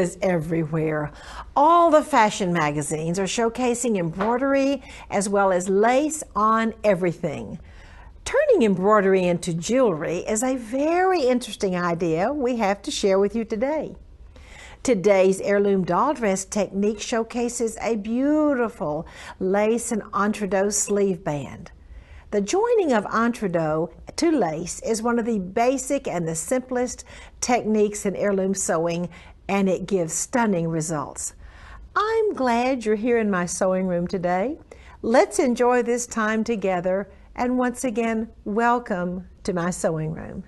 is everywhere. All the fashion magazines are showcasing embroidery as well as lace on everything. Turning embroidery into jewelry is a very interesting idea we have to share with you today. Today's heirloom doll dress technique showcases a beautiful lace and entredeux sleeve band. The joining of entredeux to lace is one of the basic and the simplest techniques in heirloom sewing, and it gives stunning results. I'm glad you're here in my sewing room today. Let's enjoy this time together, and once again, welcome to my sewing room.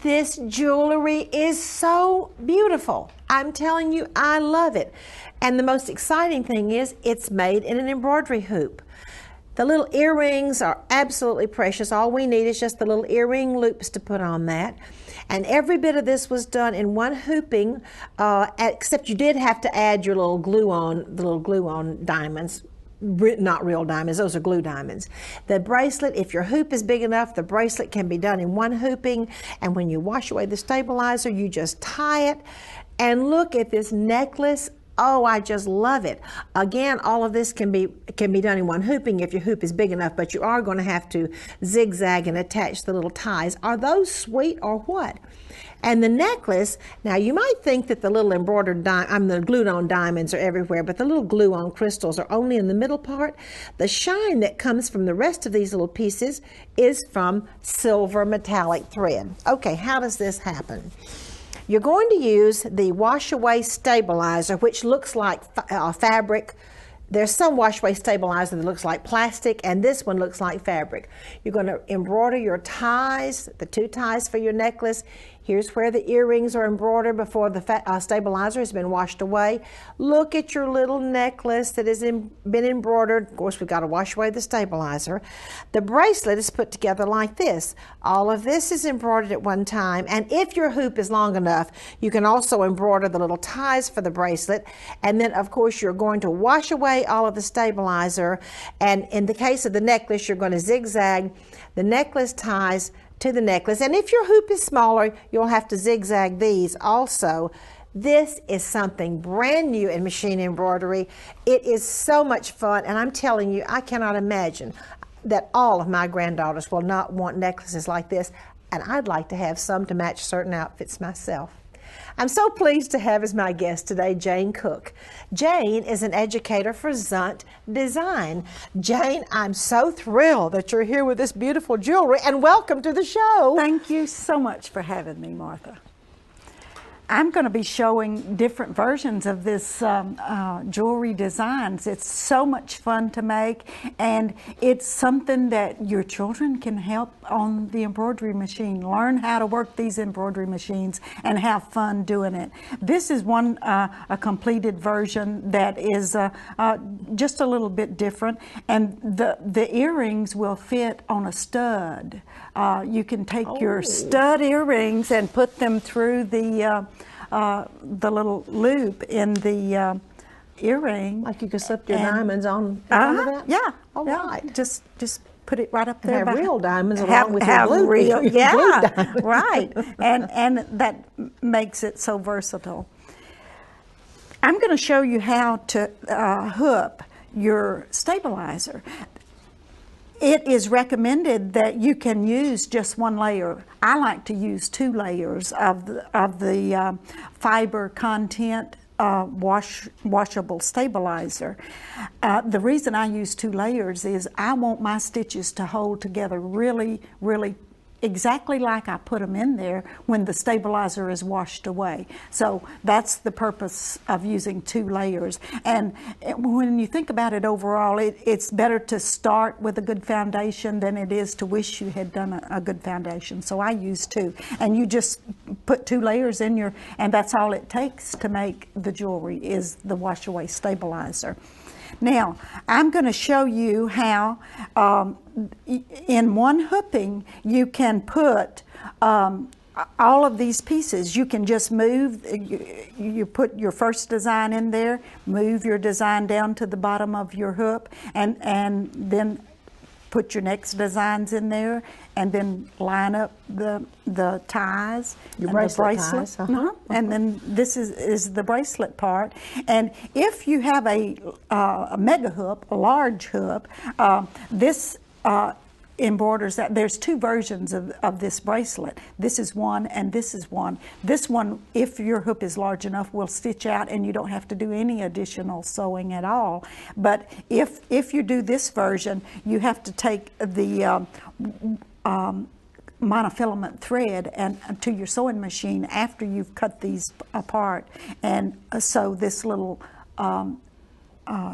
This jewelry is so beautiful. I'm telling you, I love it. And the most exciting thing is it's made in an embroidery hoop. The little earrings are absolutely precious. All we need is just the little earring loops to put on that. And every bit of this was done in one hooping, except you did have to add your little glue on diamonds. Not real diamonds, those are glue diamonds. The bracelet, if your hoop is big enough, the bracelet can be done in one hooping, and when you wash away the stabilizer, you just tie it. And look at this necklace. Oh, I just love it. Again, all of this can be done in one hooping if your hoop is big enough, but you are going to have to zigzag and attach the little ties. Are those sweet or what? And the necklace, now you might think that the little embroidered the glued on diamonds are everywhere, but the little glue on crystals are only in the middle part. The shine that comes from the rest of these little pieces is from silver metallic thread. Okay, how does this happen? You're going to use the wash away stabilizer, which looks like fabric. There's some wash away stabilizer that looks like plastic, and this one looks like fabric. You're going to embroider your ties, the two ties for your necklace. Here's where the earrings are embroidered before the stabilizer has been washed away. Look at your little necklace that has been embroidered. Of course, we've got to wash away the stabilizer. The bracelet is put together like this. All of this is embroidered at one time, and if your hoop is long enough, you can also embroider the little ties for the bracelet. And then, of course, you're going to wash away all of the stabilizer, and in the case of the necklace, you're going to zigzag the necklace ties to the necklace. And if your hoop is smaller, you'll have to zigzag these also. This is something brand new in machine embroidery. It is so much fun, and I'm telling you, I cannot imagine that all of my granddaughters will not want necklaces like this, and I'd like to have some to match certain outfits myself. I'm so pleased to have as my guest today Jane Cook. Jane is an educator for Zunt Design. Jane, I'm so thrilled that you're here with this beautiful jewelry, and welcome to the show. Thank you so much for having me, Martha. I'm going to be showing different versions of this jewelry designs. It's so much fun to make, and it's something that your children can help on the embroidery machine. Learn how to work these embroidery machines and have fun doing it. This is one, a completed version that is just a little bit different, and the earrings will fit on a stud. You can take your stud earrings and put them through the little loop in the earring. Like you can slip your diamonds on top of that? Yeah. All right. Just put it right up there. Have real diamonds along with your glue. Real, yeah, glue diamonds. Right. And that makes it so versatile. I'm going to show you how to hoop your stabilizer. It is recommended that you can use just one layer. I like to use 2 layers of the fiber content washable stabilizer. The reason I use 2 layers is I want my stitches to hold together really, really exactly like I put them in there when the stabilizer is washed away. So that's the purpose of using 2 layers. And when you think about it overall, it's better to start with a good foundation than it is to wish you had done a good foundation. So I use 2. And you just put 2 layers in your, and that's all it takes to make the jewelry is the wash away stabilizer. Now, I'm going to show you how in one hooping you can put all of these pieces. You can just move, you put your first design in there, move your design down to the bottom of your hoop, and then put your next designs in there, and then line up the ties, your and bracelet the bracelet. ties. And then this is the bracelet part. And if you have a mega hoop, a large hoop, this embroiders that. There's two versions of this bracelet. This is one and this is one. This one, if your hoop is large enough, will stitch out and you don't have to do any additional sewing at all. But if you do this version, you have to take the monofilament thread and to your sewing machine after you've cut these apart and sew this little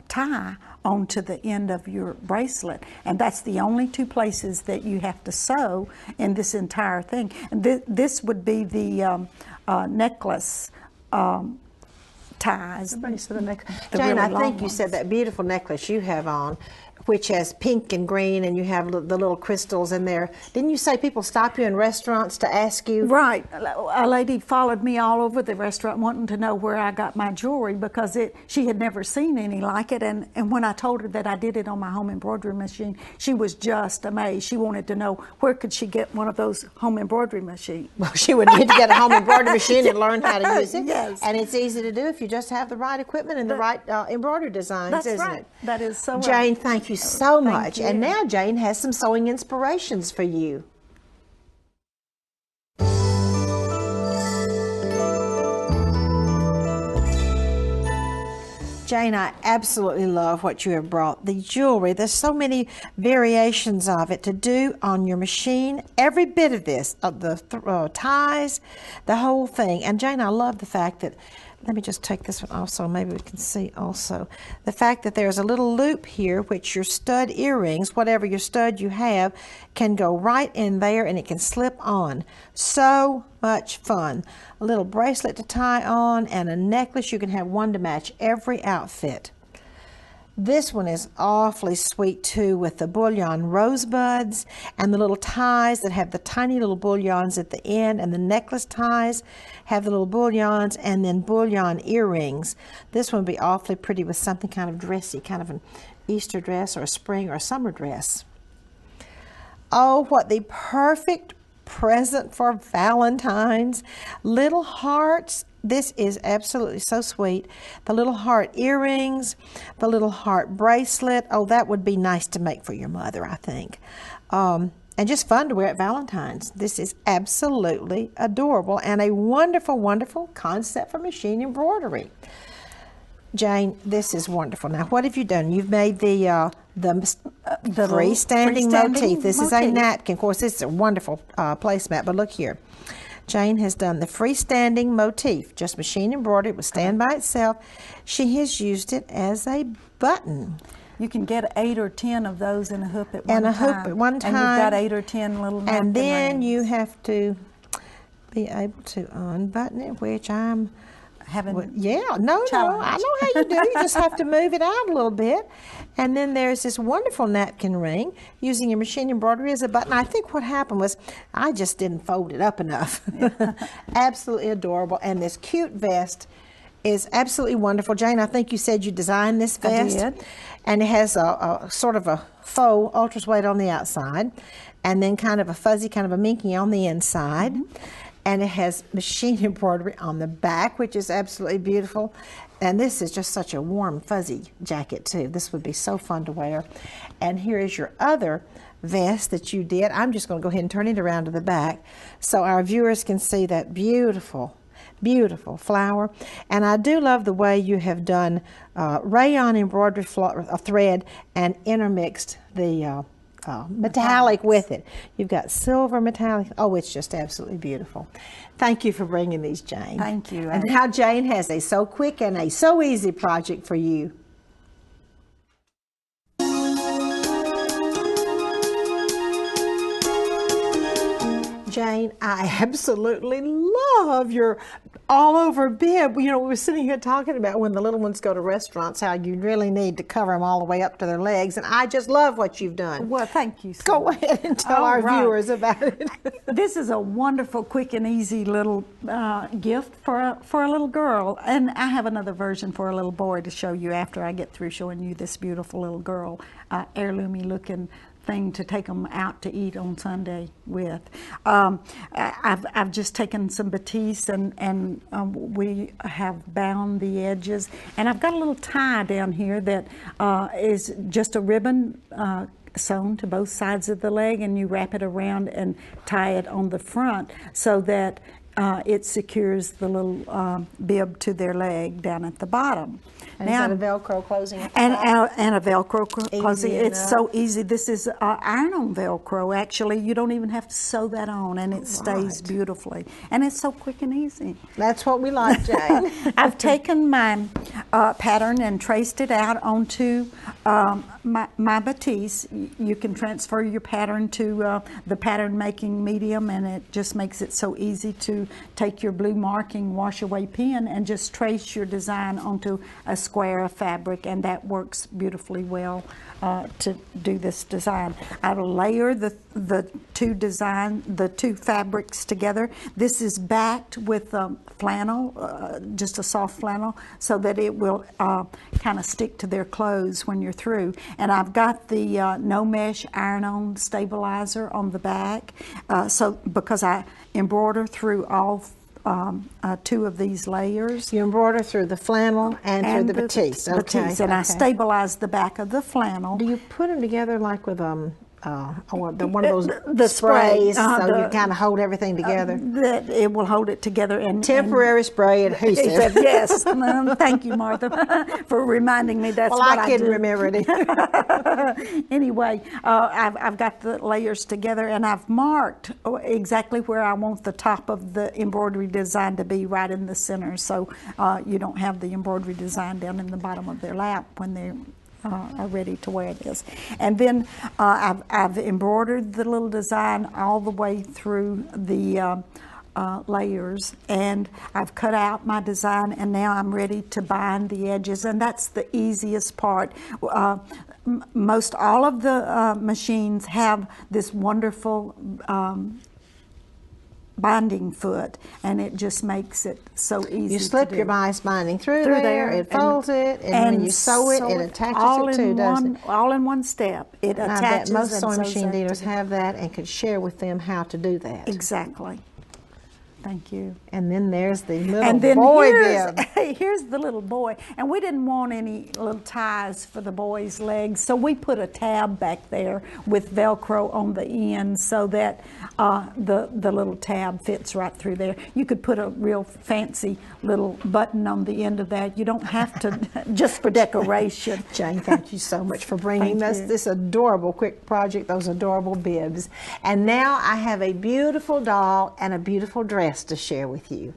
tie onto the end of your bracelet, and that's the only two places that you have to sew in this entire thing. And this would be the necklace ties. Jane, I think you said that beautiful necklace you have on, which has pink and green, and you have the little crystals in there. Didn't you say people stop you in restaurants to ask you? Right. A lady followed me all over the restaurant wanting to know where I got my jewelry because she had never seen any like it. And when I told her that I did it on my home embroidery machine, she was just amazed. She wanted to know where could she get one of those home embroidery machines. Well, she would need to get a home embroidery machine and learn how to use it. Yes. And it's easy to do if you just have the right equipment and the right embroidery designs, isn't it? That is so right. Jane, thank you so much. you. And now Jane has some sewing inspirations for you. Jane, I absolutely love what you have brought. The jewelry, there's so many variations of it to do on your machine. Every bit of this, the ties, the whole thing. And Jane, I love the fact that, let me just take this one off so maybe we can see also. The fact that there's a little loop here, which your stud earrings, whatever your stud you have, can go right in there and it can slip on. So much fun. A little bracelet to tie on and a necklace. You can have one to match every outfit. This one is awfully sweet too, with the bullion rosebuds and the little ties that have the tiny little bullions at the end, and the necklace ties have the little bullions, and then bullion earrings. This one would be awfully pretty with something kind of dressy, kind of an Easter dress or a spring or a summer dress. Oh, what the perfect present for Valentine's. Little hearts. This is absolutely so sweet. The little heart earrings, the little heart bracelet. Oh, that would be nice to make for your mother, I think. And just fun to wear at Valentine's. This is absolutely adorable and a wonderful, wonderful concept for machine embroidery. Jane, this is wonderful. Now, what have you done? You've made the freestanding motif. This is a napkin. Of course, this is a wonderful placemat, but look here. Jane has done the freestanding motif, just machine embroidered, would stand by itself. She has used it as a button. You can get 8 or 10 of those in a hoop at one time. And a hoop at one time. And you've got 8 or 10 little napkin And then rings. you have to be able to unbutton it, which I'm having. Yeah, no, I know how you do. You just have to move it out a little bit. And then there's this wonderful napkin ring using your machine embroidery as a button. I think what happened was I just didn't fold it up enough. Absolutely adorable. And this cute vest is absolutely wonderful. Jane, I think you said you designed this vest. I did. And it has a sort of a faux ultra suede on the outside, and then kind of a fuzzy, kind of a minky on the inside. And it has machine embroidery on the back, which is absolutely beautiful. And this is just such a warm, fuzzy jacket, too. This would be so fun to wear. And here is your other vest that you did. I'm just going to go ahead and turn it around to the back so our viewers can see that beautiful, beautiful flower. And I do love the way you have done rayon embroidery thread and intermixed the metallic with it. You've got silver metallic. Oh, it's just absolutely beautiful. Thank you for bringing these, Jane. Thank you. And now Jane has a so quick and a so easy project for you. Jane, I absolutely love your all-over bib. You know, we were sitting here talking about when the little ones go to restaurants, how you really need to cover them all the way up to their legs, and I just love what you've done. Well, thank you. Go ahead and tell our viewers about it. This is a wonderful, quick and easy little gift for a little girl, and I have another version for a little boy to show you after I get through showing you this beautiful little girl, heirloomy looking thing to take them out to eat on Sunday with. I've just taken some batiste and we have bound the edges, and I've got a little tie down here that is just a ribbon sewn to both sides of the leg, and you wrap it around and tie it on the front so that it secures the little bib to their leg down at the bottom. And now, is that a Velcro closing? And a Velcro closing. Easy it's enough. so easy. This is iron-on Velcro. Actually, you don't even have to sew that on, and it stays beautifully. And it's so quick and easy. That's what we like, Jane. I've taken my pattern and traced it out onto my batiste. You can transfer your pattern to the pattern making medium, and it just makes it so easy to take your blue marking wash away pen and just trace your design onto a square of fabric, and that works beautifully well to do this design. I'll layer the two fabrics together. This is backed with flannel, just a soft flannel, so that it will kind of stick to their clothes when you're through. And I've got the no mesh iron-on stabilizer on the back, so because I embroider through all two of these layers. You embroider through the flannel and through the batiste. Batiste, and I stabilize the back of the flannel. Do you put them together like with one of those the sprays, so you kind of hold everything together? That it will hold it together. And temporary spray adhesive. Yes. Thank you, Martha, for reminding me. That's what I couldn't do. remember it either. Anyway, I've got the layers together, and I've marked exactly where I want the top of the embroidery design to be, right in the center, so you don't have the embroidery design down in the bottom of their lap when they're are ready to wear this. And then I've embroidered the little design all the way through the layers, and I've cut out my design, and now I'm ready to bind the edges, and that's the easiest part. Most all of the machines have this wonderful binding foot, and it just makes it so easy. You slip your bias binding through there, it folds it, and when you sew it, it attaches it too, doesn't it? All in one step. It attaches. I bet most sewing machine dealers have that and could share with them how to do that. Exactly. Thank you. And then there's the little boy bib. Here's the little boy. And we didn't want any little ties for the boy's legs, so we put a tab back there with Velcro on the end so that the little tab fits right through there. You could put a real fancy little button on the end of that. You don't have to, just for decoration. Jane, thank you so much for bringing us this adorable quick project, those adorable bibs. And now I have a beautiful doll and a beautiful dress to share with you.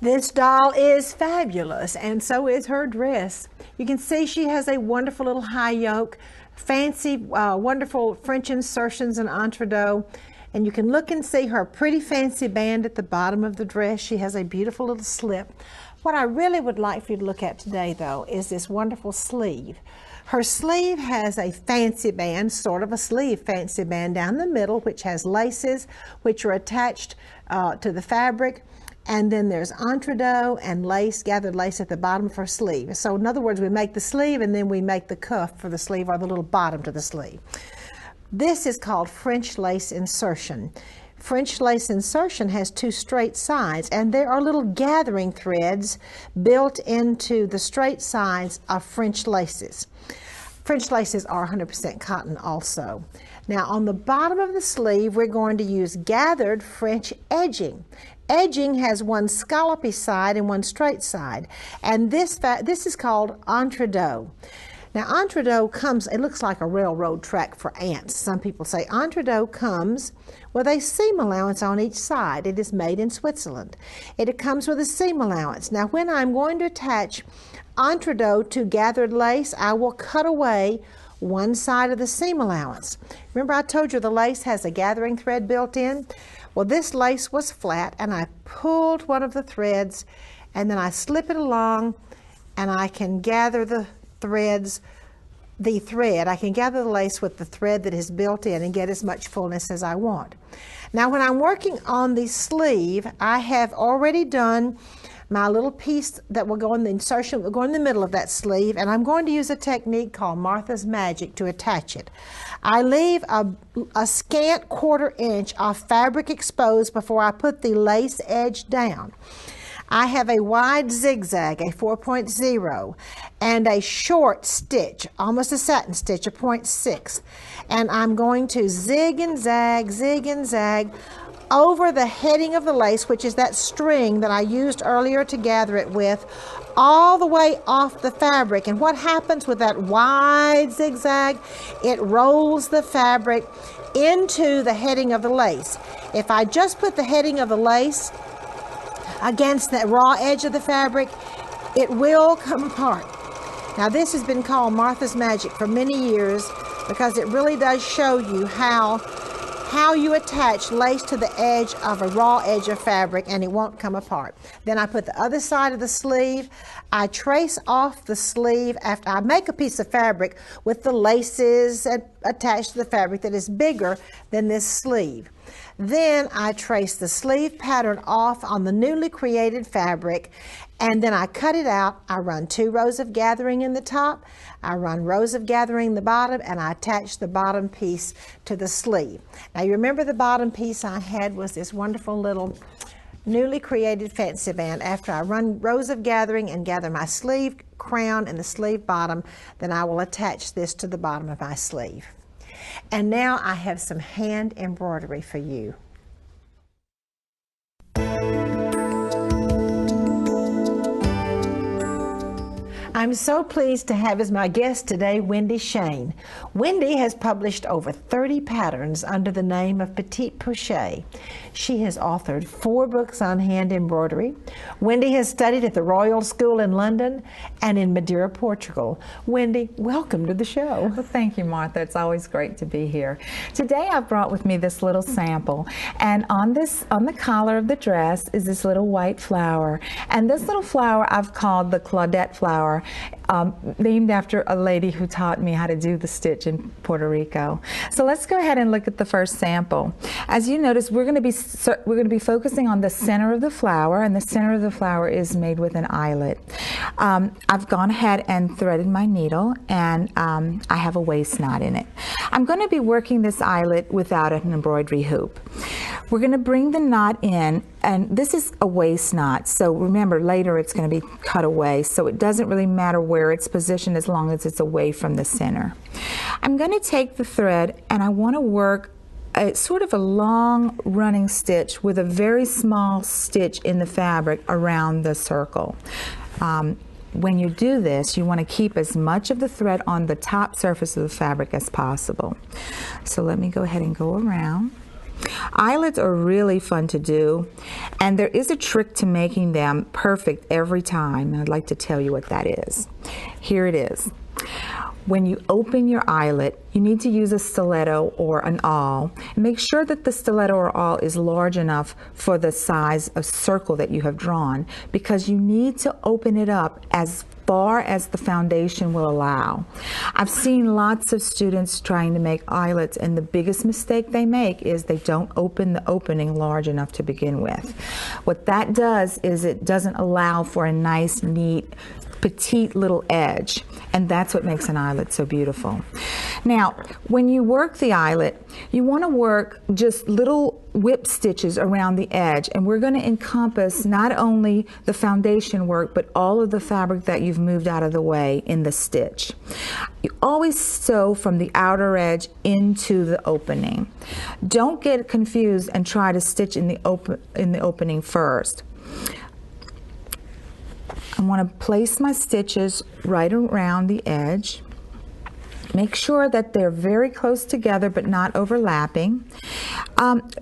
This doll is fabulous, and so is her dress. You can see she has a wonderful little high yoke, fancy, wonderful French insertions and entredeux, and you can look and see her pretty fancy band at the bottom of the dress. She has a beautiful little slip. What I really would like for you to look at today, though, is this wonderful sleeve. Her sleeve has a fancy band, sort of a sleeve fancy band down the middle, which has laces which are attached to the fabric. And then there's entredeux and lace, gathered lace at the bottom of her sleeve. So in other words, we make the sleeve and then we make the cuff for the sleeve, or the little bottom to the sleeve. This is called French lace insertion. French lace insertion has two straight sides, and there are little gathering threads built into the straight sides of French laces. French laces are 100% cotton also. Now on the bottom of the sleeve, we're going to use gathered French edging. Edging has one scallopy side and one straight side, and this is called entredeux. Now entredeux comes, it looks like a railroad track for ants. Some people say entredeux comes with a seam allowance on each side. It is made in Switzerland. It comes with a seam allowance. Now when I'm going to attach entredeux to gathered lace, I will cut away one side of the seam allowance. Remember I told you the lace has a gathering thread built in? Well, this lace was flat, and I pulled one of the threads, and then I slip it along, and I can gather the threads, I can gather the lace with the thread that is built in and get as much fullness as I want. Now when I'm working on the sleeve, I have already done my little piece that will go in the insertion, will go in the middle of that sleeve, and I'm going to use a technique called Martha's Magic to attach it. I leave a scant 1/4 inch of fabric exposed before I put the lace edge down. I have a wide zigzag, a 4.0, and a short stitch, almost a satin stitch, a 0.6. And I'm going to zig and zag over the heading of the lace, which is that string that I used earlier to gather it with, all the way off the fabric. And what happens with that wide zigzag? It rolls the fabric into the heading of the lace. If I just put the heading of the lace against the raw edge of the fabric, it will come apart. Now, this has been called Martha's Magic for many years because it really does show you how you attach lace to the edge of a raw edge of fabric, and it won't come apart. Then I put the other side of the sleeve. I trace off the sleeve after I make a piece of fabric with the laces attached to the fabric that is bigger than this sleeve. Then I trace the sleeve pattern off on the newly created fabric, and then I cut it out. I run 2 rows of gathering in the top, I run rows of gathering in the bottom, and I attach the bottom piece to the sleeve. Now, you remember the bottom piece I had was this wonderful little newly created fancy band. After I run rows of gathering and gather my sleeve crown and the sleeve bottom, then I will attach this to the bottom of my sleeve. And now I have some hand embroidery for you. I'm so pleased to have as my guest today Wendy Shane. Wendy has published over 30 patterns under the name of Petite Poche. She has authored 4 books on hand embroidery. Wendy has studied at the Royal School in London and in Madeira, Portugal. Wendy, welcome to the show. Well, thank you, Martha. It's always great to be here. Today I've brought with me this little sample, and on the collar of the dress is this little white flower. And this little flower I've called the Claudette flower, named after a lady who taught me how to do the stitch in Puerto Rico. So let's go ahead and look at the first sample. As you notice, we're going to be focusing on the center of the flower, and the center of the flower is made with an eyelet. I've gone ahead and threaded my needle, and I have a waist knot in it. I'm going to be working this eyelet without an embroidery hoop. We're going to bring the knot in, and this is a waist knot, so remember later it's going to be cut away, so it doesn't really matter where it's positioned as long as it's away from the center. I'm going to take the thread, and I want to work sort of a long running stitch with a very small stitch in the fabric around the circle. When you do this, you want to keep as much of the thread on the top surface of the fabric as possible. So let me go ahead and go around. Eyelets are really fun to do, and there is a trick to making them perfect every time, and I'd like to tell you what that is. Here it is. When you open your eyelet, you need to use a stiletto or an awl. Make sure that the stiletto or awl is large enough for the size of circle that you have drawn, because you need to open it up as far as the foundation will allow. I've seen lots of students trying to make eyelets, and the biggest mistake they make is they don't open the opening large enough to begin with. What that does is it doesn't allow for a nice, neat, petite little edge, and that's what makes an eyelet so beautiful. Now, when you work the eyelet, you want to work just little whip stitches around the edge, and we're going to encompass not only the foundation work but all of the fabric that you've moved out of the way in the stitch. You always sew from the outer edge into the opening. Don't get confused and try to stitch in the opening first. I want to place my stitches right around the edge. Make sure that they're very close together but not overlapping.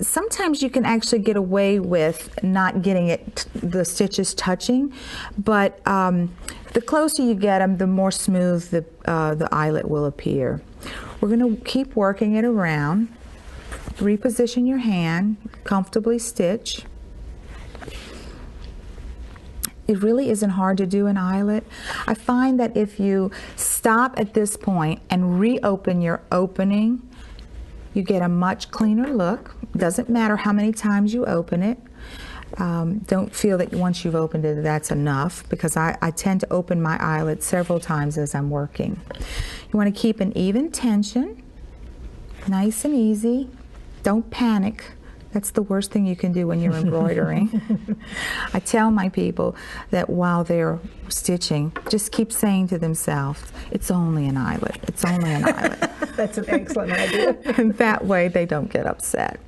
Sometimes you can actually get away with not getting the stitches touching, but the closer you get them, the more smooth the eyelet will appear. We're going to keep working it around. Reposition your hand, comfortably stitch. It really isn't hard to do an eyelet. I find that if you stop at this point and reopen your opening, you get a much cleaner look. Doesn't matter how many times you open it. Don't feel that once you've opened it, that's enough, because I tend to open my eyelet several times as I'm working. You want to keep an even tension, nice and easy. Don't panic. That's the worst thing you can do when you're embroidering. I tell my people that while they're stitching, just keep saying to themselves, it's only an eyelet, it's only an eyelet. That's an excellent idea. And that way they don't get upset.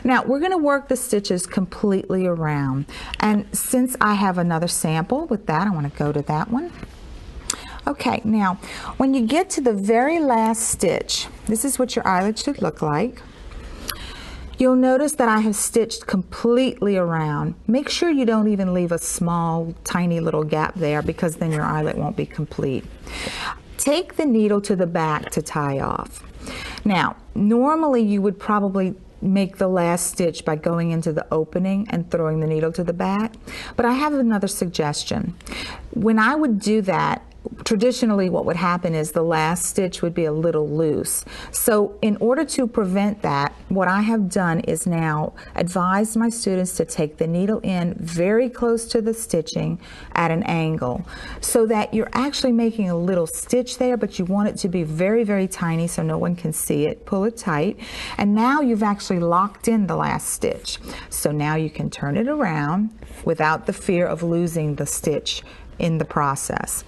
Now we're going to work the stitches completely around. And since I have another sample with that, I want to go to that one. Okay, now when you get to the very last stitch, this is what your eyelet should look like. You'll notice that I have stitched completely around. Make sure you don't even leave a small, tiny little gap there, because then your eyelet won't be complete. Take the needle to the back to tie off. Now, normally you would probably make the last stitch by going into the opening and throwing the needle to the back, but I have another suggestion. When I would do that, traditionally what would happen is the last stitch would be a little loose. So in order to prevent that, what I have done is now advise my students to take the needle in very close to the stitching at an angle, so that you're actually making a little stitch there, but you want it to be very, very tiny so no one can see it. Pull it tight, and now you've actually locked in the last stitch. So now you can turn it around without the fear of losing the stitch in the process.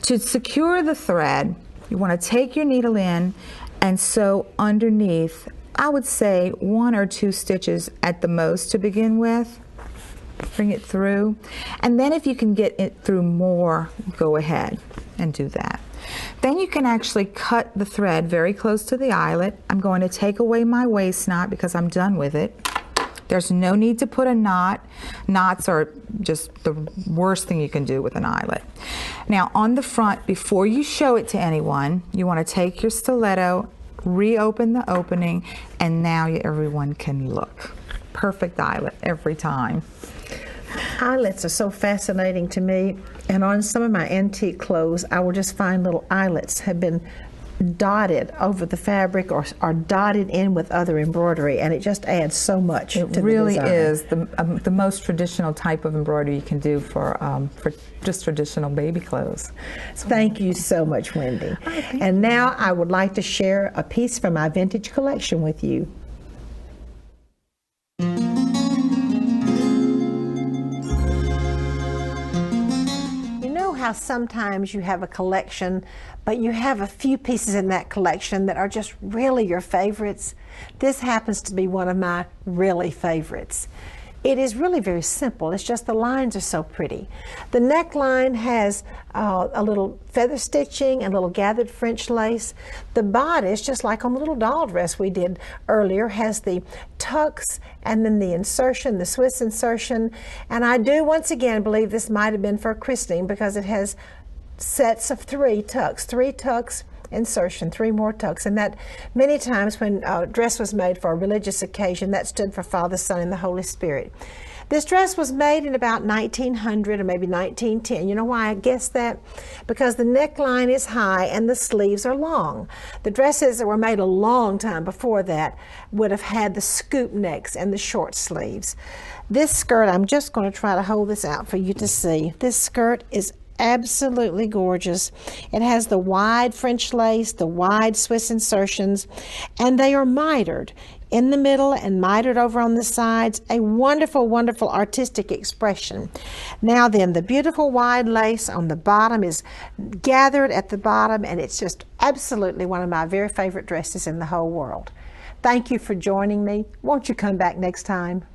To secure the thread, you want to take your needle in and sew underneath, I would say 1 or 2 stitches at the most to begin with. Bring it through, and then if you can get it through more, go ahead and do that. Then you can actually cut the thread very close to the eyelet. I'm going to take away my waist knot because I'm done with it. There's no need to put a knot. Knots are just the worst thing you can do with an eyelet. Now on the front, before you show it to anyone, you want to take your stiletto, reopen the opening, and now everyone can look. Perfect eyelet every time. Eyelets are so fascinating to me, and on some of my antique clothes, I will just find little eyelets have been dotted over the fabric or dotted in with other embroidery, and it just adds so much to the design. It really is the most traditional type of embroidery you can do for just traditional baby clothes. Thank you so much, Wendy. And now I would like to share a piece from my vintage collection with you. How sometimes you have a collection, but you have a few pieces in that collection that are just really your favorites. This happens to be one of my really favorites. It is really very simple. It's just the lines are so pretty. The neckline has a little feather stitching and a little gathered French lace. The bodice, just like on the little doll dress we did earlier, has the tucks and then the insertion, the Swiss insertion. And I do once again believe this might have been for christening, because it has sets of 3 tucks, insertion, 3 more tucks, and that many times when a dress was made for a religious occasion, that stood for Father, Son, and the Holy Spirit. This dress was made in about 1900 or maybe 1910. You know why I guess that? Because the neckline is high and the sleeves are long. The dresses that were made a long time before that would have had the scoop necks and the short sleeves. This skirt, I'm just going to try to hold this out for you to see. This skirt is absolutely gorgeous. It has the wide French lace, the wide Swiss insertions, and they are mitered in the middle and mitered over on the sides. A wonderful, wonderful artistic expression. Now then, the beautiful wide lace on the bottom is gathered at the bottom, and it's just absolutely one of my very favorite dresses in the whole world. Thank you for joining me. Won't you come back next time?